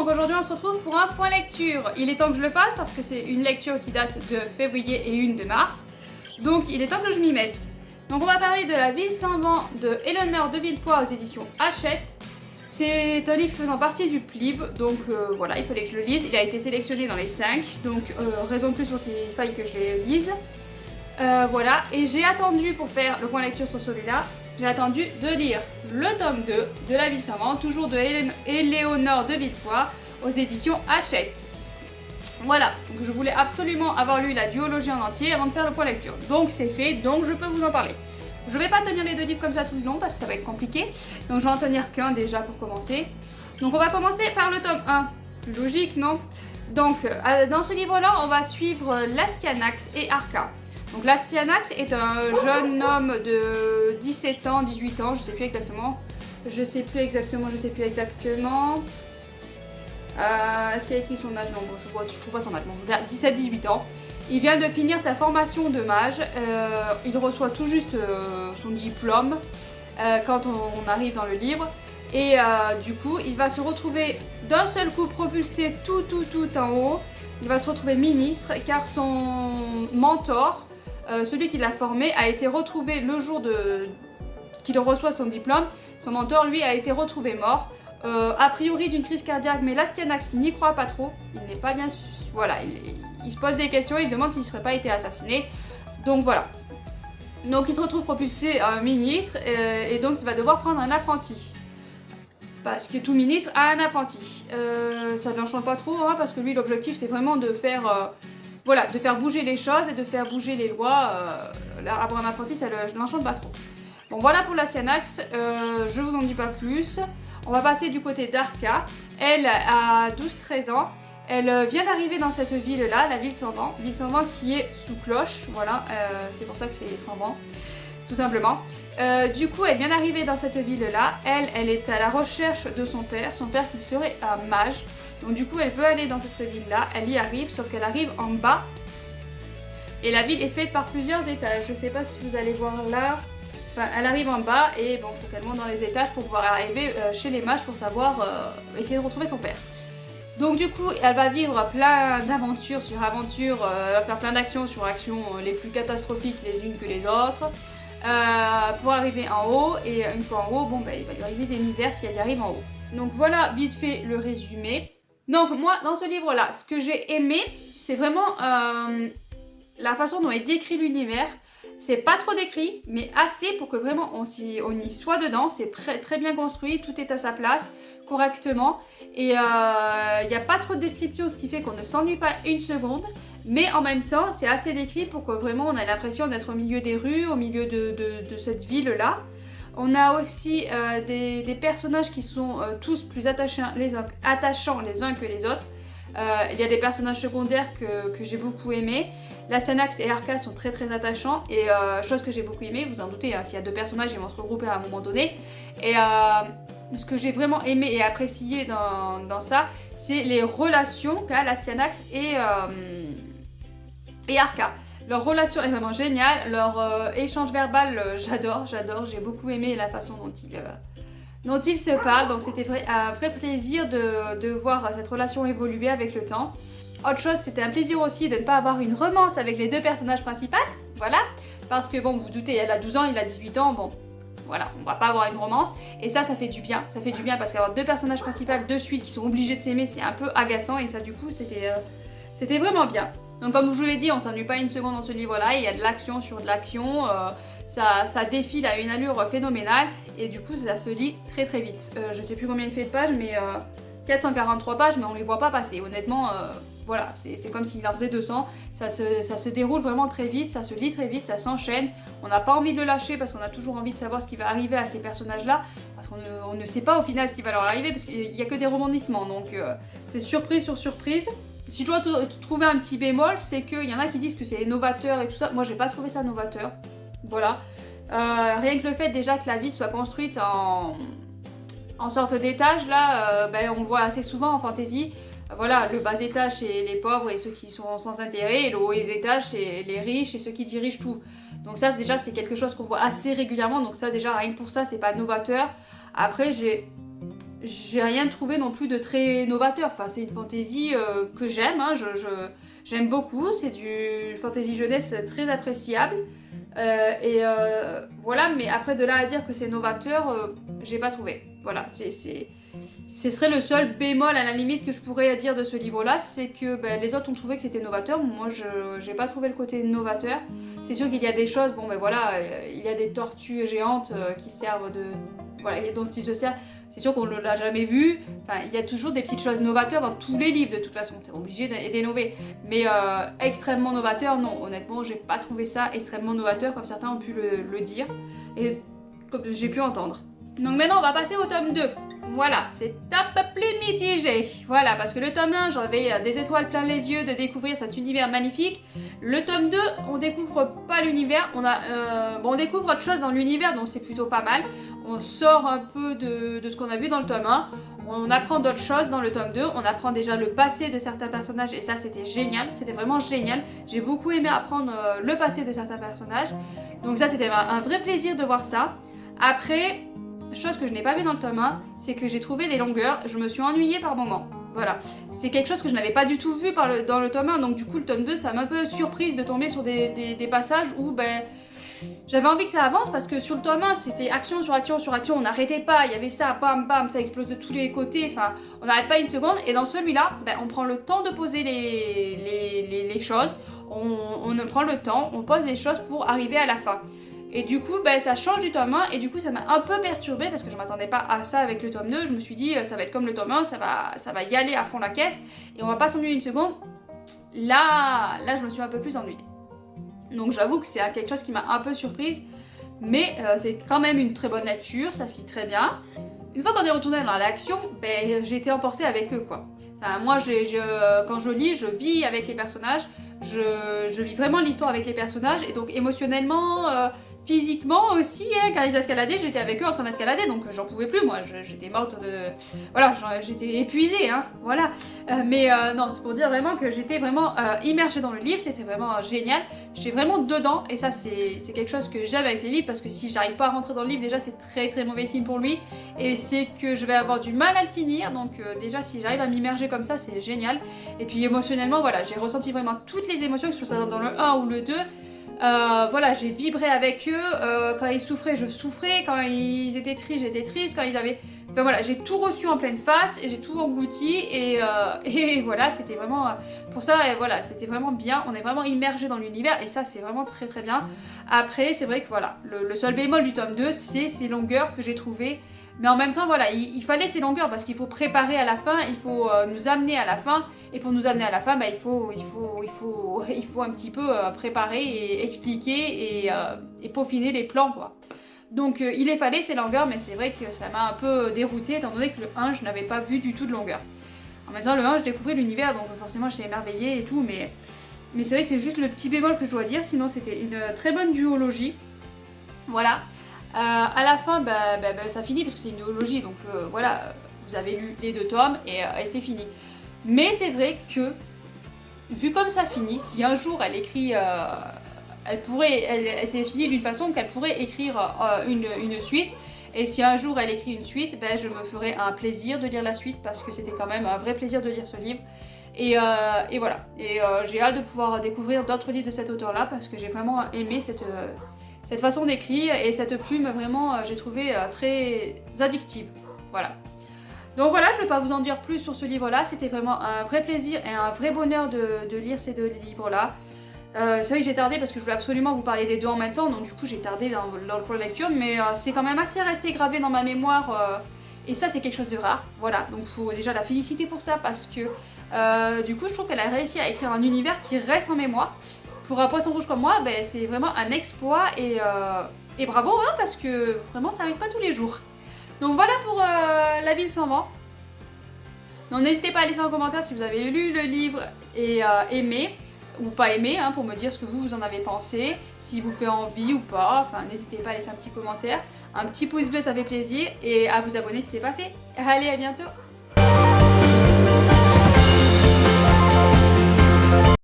donc aujourd'hui on se retrouve pour un point lecture. Il est temps que je le fasse parce que c'est une lecture qui date de février et une de mars. Donc il est temps que je m'y mette. Donc on va parler de La Ville sans vent de Éléonore de Villepoix aux éditions Hachette. C'est un livre faisant partie du PLIB, donc voilà, il fallait que je le lise. Il a été sélectionné dans les 5, donc raison de plus pour qu'il faille que je les lise. Voilà, et j'ai attendu pour faire le point lecture sur celui-là, j'ai attendu de lire le tome 2 de La Ville sans vent, toujours de Éléonore de Villepoix, aux éditions Hachette. Voilà, donc je voulais absolument avoir lu la duologie en entier avant de faire le point lecture. Donc c'est fait, donc je peux vous en parler. Je vais pas tenir les deux livres comme ça tout le long parce que ça va être compliqué, donc je vais en tenir qu'un déjà pour commencer. Donc on va commencer par le tome 1, plus logique non? Donc dans ce livre-là, on va suivre l'Astyanax et Arca. Donc l'Astyanax est un jeune homme de 17 ans, 18 ans, je sais plus exactement. Est-ce qu'il a écrit son âge? Non, bon, je trouve pas son âge, bon, vers 17-18 ans. Il vient de finir sa formation de mage, il reçoit tout juste son diplôme quand on arrive dans le livre. Et du coup, il va se retrouver d'un seul coup propulsé tout en haut. Il va se retrouver ministre car son mentor, celui qui l'a formé, a été retrouvé le jour qu'il reçoit son diplôme. Son mentor, lui, a été retrouvé mort. A priori d'une crise cardiaque, mais l'Astyanax n'y croit pas trop. Il n'est pas bien... Voilà, il se pose des questions, il se demande s'il ne serait pas été assassiné. Donc voilà. Donc il se retrouve propulsé ministre, et donc il va devoir prendre un apprenti. Parce que tout ministre a un apprenti. Ça ne l'enchante pas trop, hein, parce que lui, l'objectif, c'est vraiment de faire... voilà, de faire bouger les choses et de faire bouger les lois. Avoir un apprenti, ça ne l'enchante pas trop. Bon, voilà pour l'Astyanax, je vous en dis pas plus. On va passer du côté d'Arca. Elle a 12-13 ans. Elle vient d'arriver dans cette ville-là, la ville sans vent. Ville sans vent qui est sous cloche, voilà, c'est pour ça que c'est sans vent, tout simplement. Du coup, elle vient d'arriver dans cette ville-là. Elle est à la recherche de son père qui serait un mage. Donc du coup, elle veut aller dans cette ville-là. Elle y arrive, sauf qu'elle arrive en bas. Et la ville est faite par plusieurs étages. Je sais pas si vous allez voir là. Enfin, elle arrive en bas et bon, faut qu'elle monte dans les étages pour pouvoir arriver chez les mages pour savoir essayer de retrouver son père. Donc du coup, elle va vivre plein d'aventures sur aventures, elle va faire plein d'actions sur actions les plus catastrophiques les unes que les autres, pour arriver en haut. Et une fois en haut, bon, il va lui arriver des misères si elle y arrive en haut. Donc voilà, vite fait le résumé. Donc moi, dans ce livre-là, ce que j'ai aimé, c'est vraiment la façon dont est décrit l'univers. C'est pas trop décrit, mais assez pour que vraiment on y soit dedans. C'est très bien construit, tout est à sa place, correctement. Et il n'y a pas trop de description, ce qui fait qu'on ne s'ennuie pas une seconde. Mais en même temps, c'est assez décrit pour que vraiment on ait l'impression d'être au milieu des rues, au milieu de cette ville-là. On a aussi des personnages qui sont tous plus attachants les uns que les autres. Il y a des personnages secondaires que j'ai beaucoup aimés. L'Astyanax et Arca sont très attachants. Et chose que j'ai beaucoup aimé, vous en doutez, hein, s'il y a deux personnages, ils vont se regrouper à un moment donné. Et ce que j'ai vraiment aimé et apprécié dans ça, c'est les relations qu'a l'Astyanax et Arca. Leur relation est vraiment géniale, leur échange verbal, j'adore, j'ai beaucoup aimé la façon dont ils se parlent, donc c'était un vrai plaisir de voir cette relation évoluer avec le temps. Autre chose, c'était un plaisir aussi de ne pas avoir une romance avec les deux personnages principaux, voilà, parce que bon, vous vous doutez, elle a 12 ans, il a 18 ans, bon, voilà, on va pas avoir une romance, et ça fait du bien parce qu'avoir deux personnages principaux de suite qui sont obligés de s'aimer, c'est un peu agaçant, et ça du coup, c'était vraiment bien. Donc comme je vous l'ai dit, on s'ennuie pas une seconde dans ce livre-là, il y a de l'action sur de l'action, ça défile à une allure phénoménale, et du coup ça se lit très vite. Je sais plus combien il fait de pages, mais 443 pages, mais on les voit pas passer, honnêtement, voilà, c'est comme s'il en faisait 200, ça se déroule vraiment très vite, ça se lit très vite, ça s'enchaîne, on n'a pas envie de le lâcher parce qu'on a toujours envie de savoir ce qui va arriver à ces personnages-là, parce qu'on ne sait pas au final ce qui va leur arriver, parce qu'il n'y a que des rebondissements, donc c'est surprise sur surprise. Si je dois trouver un petit bémol, c'est qu'il y en a qui disent que c'est novateur et tout ça. Moi, j'ai pas trouvé ça novateur. Voilà. Rien que le fait déjà que la ville soit construite en sorte d'étage, là, on le voit assez souvent en fantasy. Voilà, le bas étage, c'est les pauvres et ceux qui sont sans intérêt, et le haut étage, c'est les riches et ceux qui dirigent tout. Donc ça, déjà, c'est quelque chose qu'on voit assez régulièrement. Donc ça, déjà, rien que pour ça, c'est pas novateur. Après, j'ai rien trouvé non plus de très novateur. Enfin, c'est une fantasy que j'aime, hein. J'aime beaucoup. C'est du fantasy jeunesse très appréciable. Voilà, mais après de là à dire que c'est novateur, j'ai pas trouvé. Voilà, ce serait le seul bémol à la limite que je pourrais dire de ce livre-là, c'est que les autres ont trouvé que c'était novateur. Moi, j'ai pas trouvé le côté novateur. C'est sûr qu'il y a des choses, bon ben voilà, il y a des tortues géantes qui servent de... Voilà, et dont ils se servent. C'est sûr qu'on ne l'a jamais vu. Enfin, il y a toujours des petites choses novateurs dans tous les livres, de toute façon. T'es obligé d'innover. Mais extrêmement novateur, non. Honnêtement, j'ai pas trouvé ça extrêmement novateur, comme certains ont pu le dire. Et comme j'ai pu entendre. Donc maintenant, on va passer au tome 2. Voilà, c'est un peu plus mitigé. Voilà, parce que le tome 1, j'avais des étoiles plein les yeux de découvrir cet univers magnifique. Le tome 2, on découvre pas l'univers. On découvre autre chose dans l'univers, donc c'est plutôt pas mal. On sort un peu de ce qu'on a vu dans le tome 1. On apprend d'autres choses dans le tome 2. On apprend déjà le passé de certains personnages, et ça, c'était génial. C'était vraiment génial. J'ai beaucoup aimé apprendre le passé de certains personnages. Donc ça, c'était un vrai plaisir de voir ça. Après... chose que je n'ai pas vu dans le tome 1, c'est que j'ai trouvé des longueurs, je me suis ennuyée par moments. Voilà, c'est quelque chose que je n'avais pas du tout vu dans le tome 1, donc du coup le tome 2 ça m'a un peu surprise de tomber sur des passages où j'avais envie que ça avance, parce que sur le tome 1 c'était action sur action sur action, on n'arrêtait pas, il y avait ça, bam bam, ça explose de tous les côtés, enfin on n'arrête pas une seconde, et dans celui-là, on prend le temps de poser les choses, on prend le temps, on pose les choses pour arriver à la fin. Et du coup, ça change du tome 1, et du coup, ça m'a un peu perturbée parce que je m'attendais pas à ça avec le tome 2. Je me suis dit, ça va être comme le tome 1, ça va y aller à fond la caisse, et on va pas s'ennuyer une seconde. Là, je me suis un peu plus ennuyée. Donc j'avoue que c'est quelque chose qui m'a un peu surprise, mais c'est quand même une très bonne lecture, ça se lit très bien. Une fois qu'on est retourné dans l'action, j'ai été emportée avec eux, quoi. Enfin, moi, quand je lis, je vis avec les personnages, je vis vraiment l'histoire avec les personnages, et donc émotionnellement... physiquement aussi, hein, quand ils escaladaient, j'étais avec eux en train d'escalader, donc j'en pouvais plus, moi, j'étais morte de... Voilà, j'étais épuisée, hein, voilà. Non, c'est pour dire vraiment que j'étais vraiment immergée dans le livre, c'était vraiment génial, j'étais vraiment dedans, et ça, c'est quelque chose que j'aime avec les livres, parce que si j'arrive pas à rentrer dans le livre, déjà, c'est très très mauvais signe pour lui, et c'est que je vais avoir du mal à le finir, donc déjà, si j'arrive à m'immerger comme ça, c'est génial. Et puis émotionnellement, voilà, j'ai ressenti vraiment toutes les émotions, que ce soit dans le 1 ou le 2, voilà, j'ai vibré avec eux, quand ils souffraient, je souffrais, quand ils étaient tristes, j'étais triste, quand ils avaient... Enfin voilà, j'ai tout reçu en pleine face, et j'ai tout englouti, et voilà, c'était vraiment... pour ça, voilà, c'était vraiment bien, on est vraiment immergé dans l'univers, et ça, c'est vraiment très très bien. Après, c'est vrai que voilà, le seul bémol du tome 2, c'est ces longueurs que j'ai trouvées. Mais en même temps, voilà, il fallait ces longueurs parce qu'il faut préparer à la fin, il faut nous amener à la fin. Et pour nous amener à la fin, il faut un petit peu préparer et expliquer et peaufiner les plans, quoi. Donc il les fallait ces longueurs, mais c'est vrai que ça m'a un peu déroutée étant donné que le 1, je n'avais pas vu du tout de longueur. En même temps, le 1, je découvrais l'univers, donc forcément j'étais émerveillée et tout, mais c'est vrai que c'est juste le petit bémol que je dois dire, sinon c'était une très bonne duologie. Voilà. À la fin, ça finit parce que c'est une duologie, donc voilà, vous avez lu les 2 tomes et c'est fini. Mais c'est vrai que, vu comme ça finit, si un jour elle écrit, elle s'est finie d'une façon qu'elle pourrait écrire une suite, et si un jour elle écrit une suite, je me ferai un plaisir de lire la suite parce que c'était quand même un vrai plaisir de lire ce livre. Et voilà, et j'ai hâte de pouvoir découvrir d'autres livres de cet auteur-là parce que j'ai vraiment aimé cette façon d'écrire, et cette plume vraiment j'ai trouvé très addictive. Voilà. Donc voilà, je ne vais pas vous en dire plus sur ce livre-là, c'était vraiment un vrai plaisir et un vrai bonheur de lire ces 2 livres-là. C'est vrai que j'ai tardé parce que je voulais absolument vous parler des 2 en même temps, donc du coup j'ai tardé pour la lecture, mais c'est quand même assez resté gravé dans ma mémoire, et ça c'est quelque chose de rare. Voilà, donc il faut déjà la féliciter pour ça parce que du coup je trouve qu'elle a réussi à écrire un univers qui reste en mémoire. Pour un poisson rouge comme moi, c'est vraiment un exploit, et bravo, hein, parce que vraiment ça arrive pas tous les jours. Donc voilà pour La Ville sans vent. Donc n'hésitez pas à laisser en commentaire si vous avez lu le livre et aimé ou pas aimé, hein, pour me dire ce que vous en avez pensé, s'il vous fait envie ou pas. Enfin, n'hésitez pas à laisser un petit commentaire, un petit pouce bleu, ça fait plaisir, et à vous abonner si c'est pas fait. Allez, à bientôt.